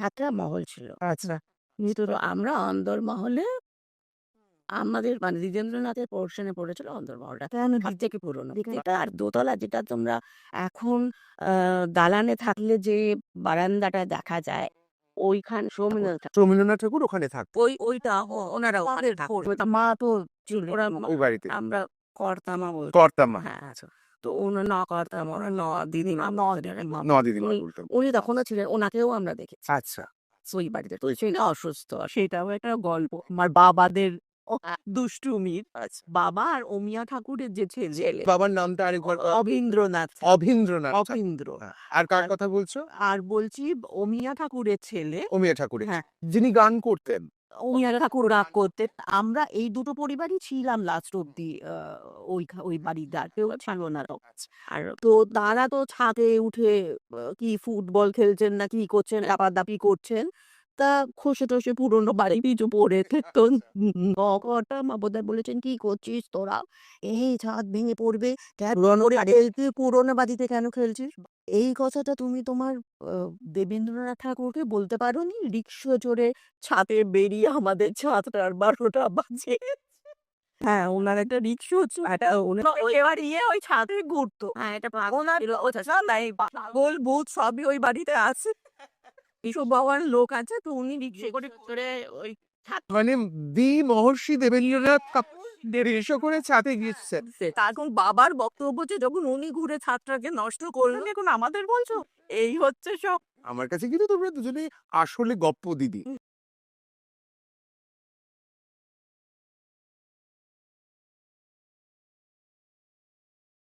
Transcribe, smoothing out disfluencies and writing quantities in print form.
ছাত্রা মহল ছিল। আচ্ছা। তো আমরা অন্দরমহলে আমাদের মানে দ্বিজেন্দ্রনাথের পোর্শনে পড়েছিল অন্দরমহলটা। সবথেকে পুরনো। এটা আর দোতলা যেটা তোমরা এখন দালানে থাকলে যে বারান্দাটা দেখা যায়, ওইখান সৌমেন্দ্রনাথ ঠাকুর। রবীন্দ্রনাথ ঠাকুর ওখানে থাকতো ওইটা ওনারা ওখানে ঠাকুর। মা তো ছিল। ওরা ওই বাড়িতে। আমরা কর্তামা বলতাম। কর্তামা। হ্যাঁ, আচ্ছা। তো না কর্তামা, ওরা দিদিমা, দিদিমা। দিদিমা উনি বলতাম। উনি তখনও ছিলেন, ওনাকেও আমরা দেখেছি আচ্ছা। ওই বাড়িতে। তো তিনি অসুস্থ। সেটাও একটা গল্প। আমার বাবাদের দুষ্টুমির। বাবা আর অমিয়া ঠাকুরের যে ছেলে বাবার নামটা আরেকবার অবীন্দ্রনাথ। অভীন্দ্রনাথ। অপীন্দ্র। আর কার কথা বলছো? আর বলছি অমিয়া ঠাকুরের ছেলে। অমিয়া ঠাকুরের। হ্যাঁ। যিনি গান করতেন। অমিয়া ঠাকুর রাগ করতেন। আমরা এই দুটো পরিবারই ছিলাম লাস্ট অব্দি ওই বাড়িতে। আর কেউ ছিল না। আর তো তারা তো ছাদে উঠে কি ফুটবল খেলছেন না কি করছেন, লাপালাপি করছেন। তা খসে-টসে পুরোনো বাড়ি কিছু পড়েছে। তো কটা মা বোধহয় বলেছেন, "কি করছিস তোরা? এই ছাদ ভেঙে পড়বে। পুরোনো বাড়িতে কেন খেলছিস?" এই কথাটা তুমি তোমার আ দেবেন্দ্রনাথ ঠাকুরকে বলতে পারোনি? রিকশা চড়ে ছাদে বেরিয়ে আমাদের ছাদটার ১২টা বাজে। হ্যাঁ, উনার একটা রিকশা ছিল। একটা এবার ওই ছাদে ঘুরতো। হ্যাঁ, এটা পাগল ছিল। তাই পাগল ভূত সবই ওই বাড়িতে আছে। কিছু বাবার লোক আছে, তো উনি রিকশা করে ওই ছাদ মানে মহর্ষি দেবেন্দ্রনাথ রিকশা করে ছাদে গিয়েছেন। এখন বাবার বক্তব্য যে যখন উনি ঘুরে ছাদটাকে নষ্ট করলেন, এখন আমাদের বলছো? এই হচ্ছে সব। আমার কাছে কিন্তু তোমরা দুজনেই আসলে গপ্প দিদি।